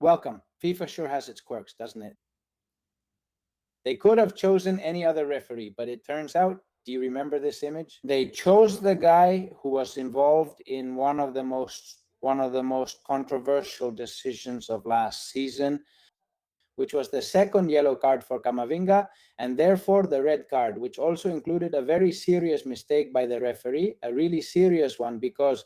Welcome. FIFA sure has its quirks, doesn't it? They could have chosen any other referee, but it turns out, do you remember this image? They chose the guy who was involved in one of the most controversial decisions of last season, which was the second yellow card for Camavinga, and therefore the red card, which also included a very serious mistake by the referee, a really serious one, because,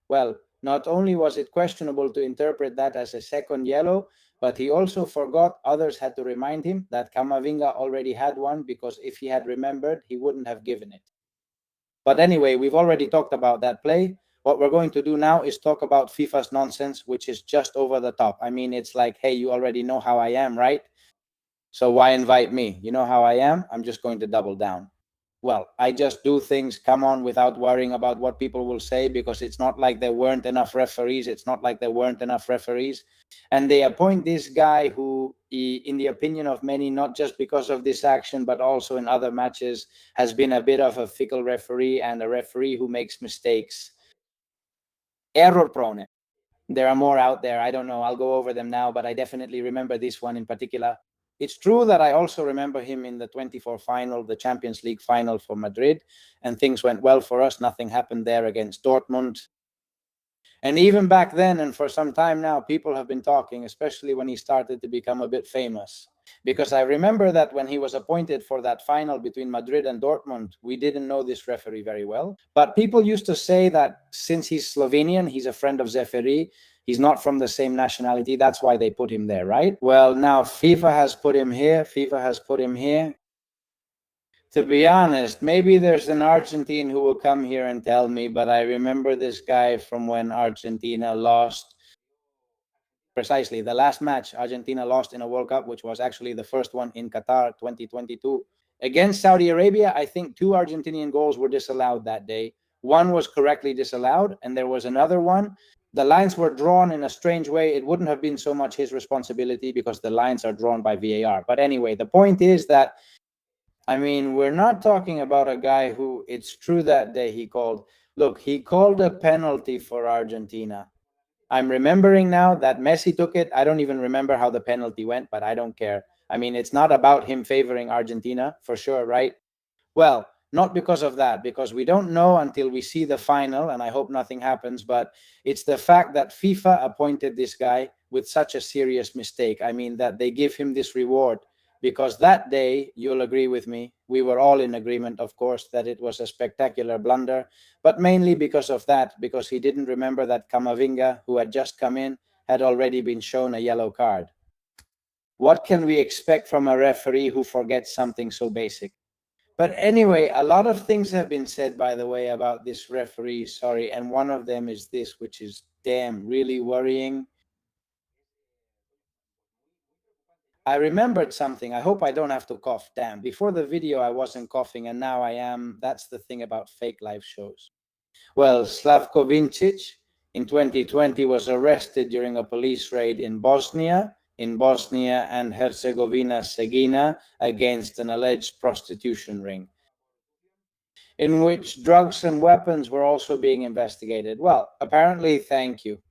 well, not only was it questionable to interpret that as a second yellow, but he also forgot others had to remind him that Camavinga already had one, because if he had remembered, he wouldn't have given it. But anyway, we've already talked about that play. What we're going to do now is talk about FIFA's nonsense, which is just over the top. I mean, it's like, hey, you already know how I am, right? So why invite me? You know how I am? I'm just going to double down. Well, I just do things, come on, without worrying about what people will say, because it's not like there weren't enough referees. And they appoint this guy who, in the opinion of many, not just because of this action, but also in other matches, has been a bit of a fickle referee and a referee who makes mistakes. Error prone. There are more out there. I don't know. I'll go over them now, but I definitely remember this one in particular. It's true that I also remember him in the 24 final, the Champions League final for Madrid, and things went well for us. Nothing happened there against Dortmund. And even back then, and for some time now, people have been talking, especially when he started to become a bit famous. Because I remember that when he was appointed for that final between Madrid and Dortmund, we didn't know this referee very well. But people used to say that since he's Slovenian, he's a friend of Zeferi, he's not from the same nationality. That's why they put him there, right? Well, now FIFA has put him here. To be honest, maybe there's an Argentine who will come here and tell me, but I remember this guy from when Argentina lost. Precisely, the last match Argentina lost in a World Cup, which was actually the first one in Qatar 2022. Against Saudi Arabia, I think 2 Argentinian goals were disallowed that day. One was correctly disallowed, and there was another one. The lines were drawn in a strange way. It wouldn't have been so much his responsibility because the lines are drawn by VAR. But anyway, the point is that, I mean, we're not talking about a guy who, it's true that day he called a penalty for Argentina. I'm remembering now that Messi took it. I don't even remember how the penalty went, but I don't care. I mean, it's not about him favoring Argentina, for sure, right? Well, not because of that, because we don't know until we see the final, and I hope nothing happens, but it's the fact that FIFA appointed this guy with such a serious mistake. I mean, that they give him this reward, because that day, you'll agree with me, we were all in agreement, of course, that it was a spectacular blunder, but mainly because of that, because he didn't remember that Camavinga, who had just come in, had already been shown a yellow card. What can we expect from a referee who forgets something so basic? But anyway, a lot of things have been said, by the way, about this referee, and one of them is this, which is damn, really worrying. I remembered something. I hope I don't have to cough. Damn, before the video I wasn't coughing, and now I am. That's the thing about fake live shows. Well, Slavko Vincic in 2020 was arrested during a police raid in Bosnia and Herzegovina, Segina, against an alleged prostitution ring, in which drugs and weapons were also being investigated. Well, apparently, thank you.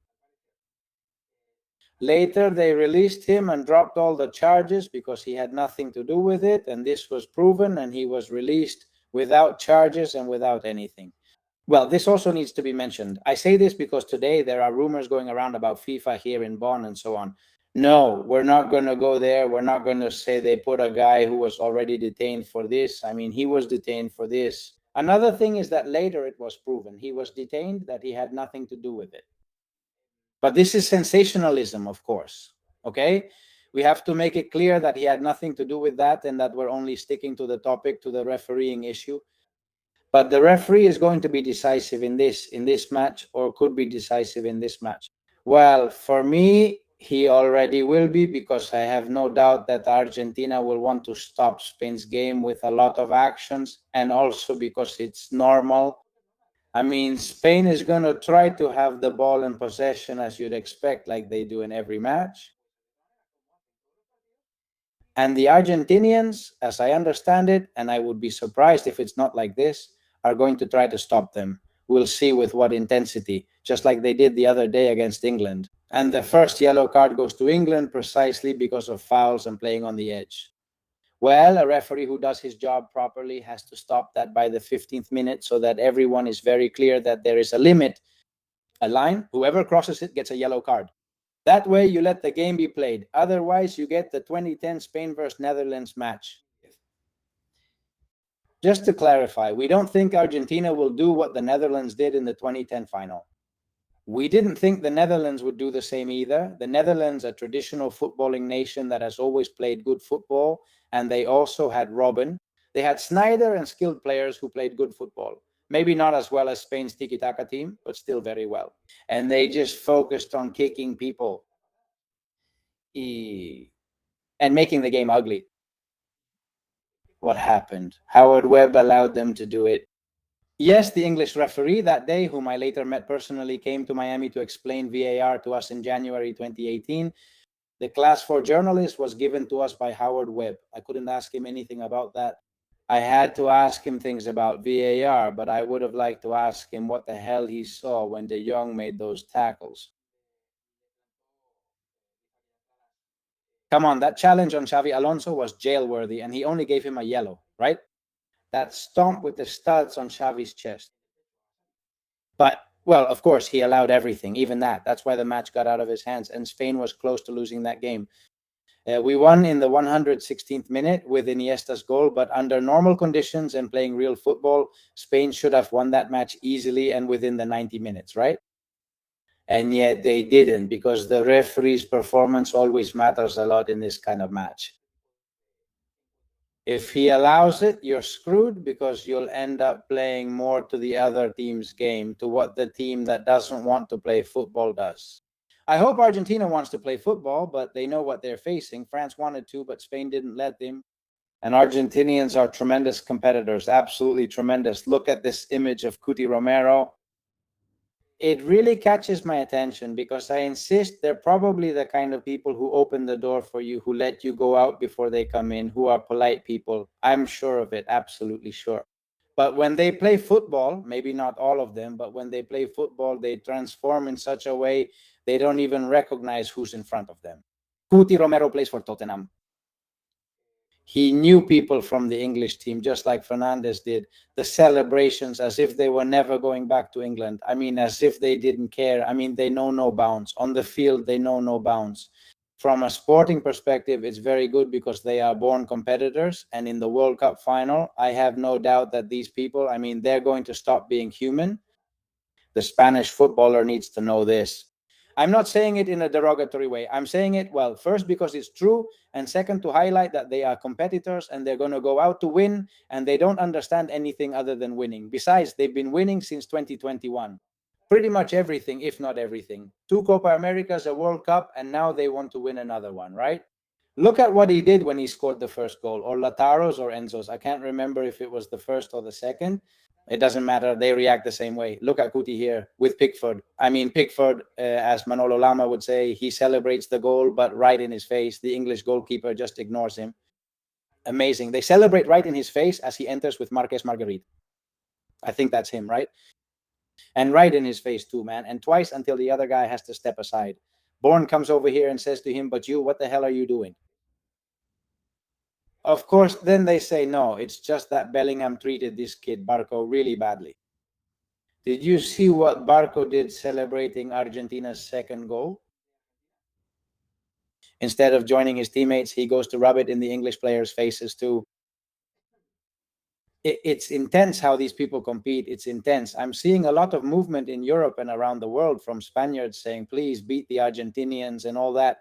Later, they released him and dropped all the charges because he had nothing to do with it, and this was proven, and he was released without charges and without anything. Well, this also needs to be mentioned. I say this because today there are rumors going around about FIFA here in Bonn and so on. No, we're not going to go there. We're not going to say they put a guy who was already detained for this. I mean, he was detained for this. Another thing is that later it was proven he was detained, that he had nothing to do with it. But this is sensationalism, of course, okay? We have to make it clear that he had nothing to do with that and that we're only sticking to the topic, to the refereeing issue. But the referee is going to be decisive in this match, or could be decisive in this match. Well, for me, he already will be, because I have no doubt that Argentina will want to stop Spain's game with a lot of actions, and also because it's normal. I mean, Spain is going to try to have the ball in possession, as you'd expect, like they do in every match. And the Argentinians, as I understand it, and I would be surprised if it's not like this, are going to try to stop them. We'll see with what intensity, just like they did the other day against England. And the first yellow card goes to England precisely because of fouls and playing on the edge. Well, a referee who does his job properly has to stop that by the 15th minute so that everyone is very clear that there is a limit, a line. Whoever crosses it gets a yellow card. That way, you let the game be played. Otherwise, you get the 2010 Spain versus Netherlands match. Just to clarify, we don't think Argentina will do what the Netherlands did in the 2010 final. We didn't think the Netherlands would do the same either. The Netherlands, a traditional footballing nation that has always played good football, and they also had Robben. They had Snyder and skilled players who played good football. Maybe not as well as Spain's tiki-taka team, but still very well. And they just focused on kicking people and making the game ugly. What happened? Howard Webb allowed them to do it. Yes, the English referee that day, whom I later met personally, came to Miami to explain VAR to us in January 2018. The class 4 journalist was given to us by Howard Webb. I couldn't ask him anything about that. I had to ask him things about VAR, but I would have liked to ask him what the hell he saw when De Jong made those tackles. Come on, that challenge on Xavi Alonso was jail-worthy, and he only gave him a yellow, right? That stomp with the studs on Xavi's chest. But, well, of course, he allowed everything, even that. That's why the match got out of his hands, and Spain was close to losing that game. We won in the 116th minute with Iniesta's goal, but under normal conditions and playing real football, Spain should have won that match easily and within the 90 minutes, right? And yet they didn't, because the referee's performance always matters a lot in this kind of match. If he allows it, you're screwed, because you'll end up playing more to the other team's game, to what the team that doesn't want to play football does. I hope Argentina wants to play football, but they know what they're facing. France wanted to, but Spain didn't let them. And Argentinians are tremendous competitors, absolutely tremendous. Look at this image of Cuti Romero. It really catches my attention because I insist they're probably the kind of people who open the door for you, who let you go out before they come in, who are polite people. I'm sure of it, absolutely sure. But when they play football, maybe not all of them, but when they play football, they transform in such a way they don't even recognize who's in front of them. Cuti Romero plays for Tottenham. He knew people from the English team, just like Fernandes did. The celebrations as if they were never going back to England. I mean, as if they didn't care. I mean, they know no bounds. On the field, they know no bounds. From a sporting perspective, it's very good because they are born competitors. And in the World Cup final, I have no doubt that these people, I mean, they're going to stop being human. The Spanish footballer needs to know this. I'm not saying it in a derogatory way. I'm saying it, well, first because it's true, and second to highlight that they are competitors and they're going to go out to win, and they don't understand anything other than winning. Besides, they've been winning since 2021. Pretty much everything, if not everything. 2 Copa Americas, a World Cup, and now they want to win another one, right? Look at what he did when he scored the first goal, or Lautaro's or Enzo's. I can't remember if it was the first or the second. It doesn't matter. They react the same way. Look at Cuti here with Pickford. I mean, Pickford, as Manolo Lama would say, he celebrates the goal, but right in his face. The English goalkeeper just ignores him. Amazing. They celebrate right in his face as he enters with Marquez Marguerite. I think that's him, right? And right in his face too, man. And twice until the other guy has to step aside. Bourne comes over here and says to him, "But you, what the hell are you doing?" Of course, then they say, no, it's just that Bellingham treated this kid, Barco, really badly. Did you see what Barco did celebrating Argentina's second goal? Instead of joining his teammates, he goes to rub it in the English players' faces too. It's intense how these people compete. It's intense. I'm seeing a lot of movement in Europe and around the world from Spaniards saying, please beat the Argentinians and all that.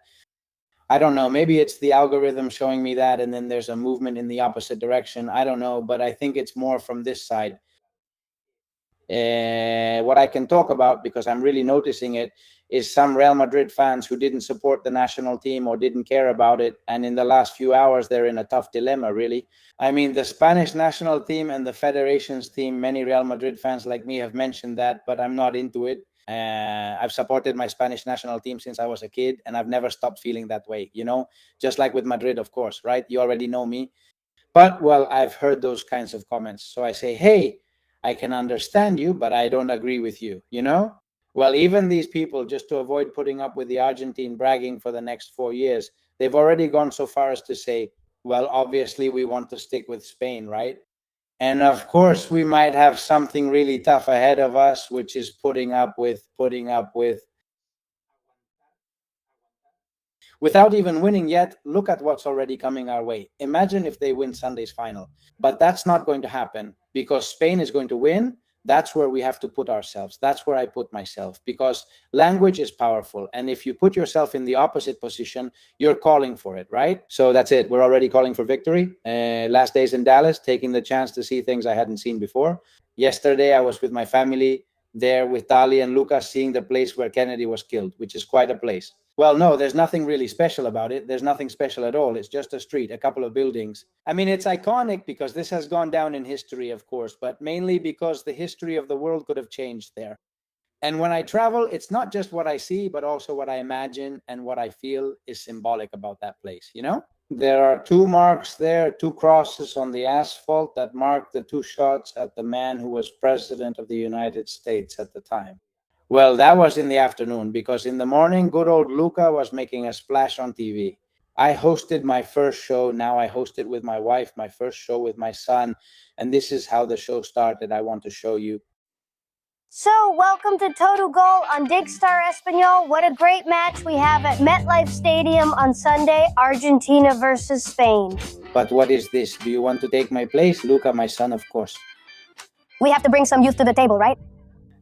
I don't know. Maybe it's the algorithm showing me that, and then there's a movement in the opposite direction. I don't know, but I think it's more from this side. What I can talk about, because I'm really noticing it, is some Real Madrid fans who didn't support the national team or didn't care about it. And in the last few hours, they're in a tough dilemma, really. I mean, the Spanish national team and the federation's team, many Real Madrid fans like me have mentioned that, but I'm not into it. I've supported my Spanish national team since I was a kid, and I've never stopped feeling that way, you know, just like with Madrid, of course, right? You already know me. But, well, I've heard those kinds of comments. So I say, hey, I can understand you, but I don't agree with you, you know? Well, even these people, just to avoid putting up with the Argentine bragging for the next 4 years, they've already gone so far as to say, well, obviously we want to stick with Spain, right? And of course, we might have something really tough ahead of us, which is putting up with without even winning yet. Look at what's already coming our way. Imagine if they win Sunday's final. But that's not going to happen because Spain is going to win. That's where we have to put ourselves. That's where I put myself, because language is powerful. And if you put yourself in the opposite position, you're calling for it, right? So that's it. We're already calling for victory. Last days in Dallas, taking the chance to see things I hadn't seen before. Yesterday, I was with my family there with Tali and Lucas, seeing the place where Kennedy was killed, which is quite a place. Well, no, there's nothing really special about it. There's nothing special at all. It's just a street, a couple of buildings. I mean, it's iconic because this has gone down in history, of course, but mainly because the history of the world could have changed there. And when I travel, it's not just what I see, but also what I imagine and what I feel is symbolic about that place, you know? There are two marks there, two crosses on the asphalt that mark the two shots at the man who was president of the United States at the time. Well, that was in the afternoon, because in the morning, good old Luca was making a splash on TV. I hosted my first show. Now I host it with my wife, my first show with my son. And this is how the show started. I want to show you. So, welcome to Total Goal on Digstar Espanol. What a great match we have at MetLife Stadium on Sunday, Argentina versus Spain. But what is this? Do you want to take my place? Luca, my son, of course. We have to bring some youth to the table, right?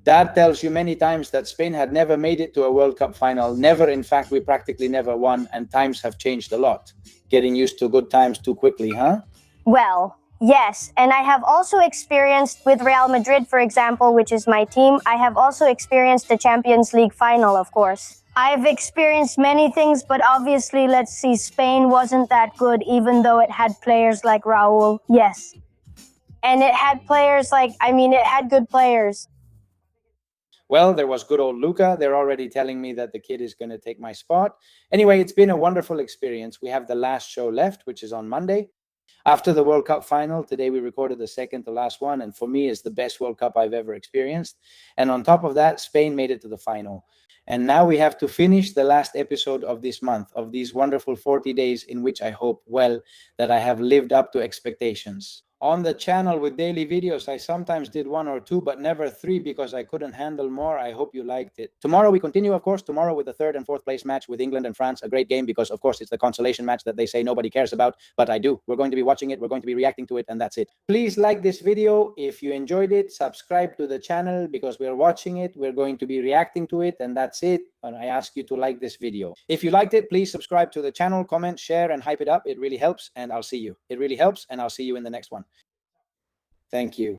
Dad tells you many times that Spain had never made it to a World Cup final. Never, in fact, we practically never won, and times have changed a lot. Getting used to good times too quickly, huh? Well, yes, and I have also experienced with Real Madrid, for example, which is my team. I have also experienced the Champions League final, of course. I've experienced many things, but obviously, let's see, Spain wasn't that good, even though it had players like Raul. Yes. And it had players it had good players. Well, there was good old Luca. They're already telling me that the kid is going to take my spot. Anyway, it's been a wonderful experience. We have the last show left, which is on Monday. After the World Cup final, today we recorded the second to last one, and for me, it's the best World Cup I've ever experienced. And on top of that, Spain made it to the final. And now we have to finish the last episode of this month, of these wonderful 40 days in which I hope, well, that I have lived up to expectations. On the channel with daily videos, I sometimes did one or two, but never three, because I couldn't handle more. I hope you liked it. Tomorrow we continue, of course, tomorrow with the third and fourth place match with England and France. A great game because, of course, it's the consolation match that they say nobody cares about, but I do. We're going to be watching it, we're going to be reacting to it, and that's it. Please like this video if you enjoyed it. Subscribe to the channel because we're watching it, we're going to be reacting to it, and that's it. But I ask you to like this video. If you liked it, please subscribe to the channel, comment, share, and hype it up. It really helps, and I'll see you. It really helps, and I'll see you in the next one. Thank you.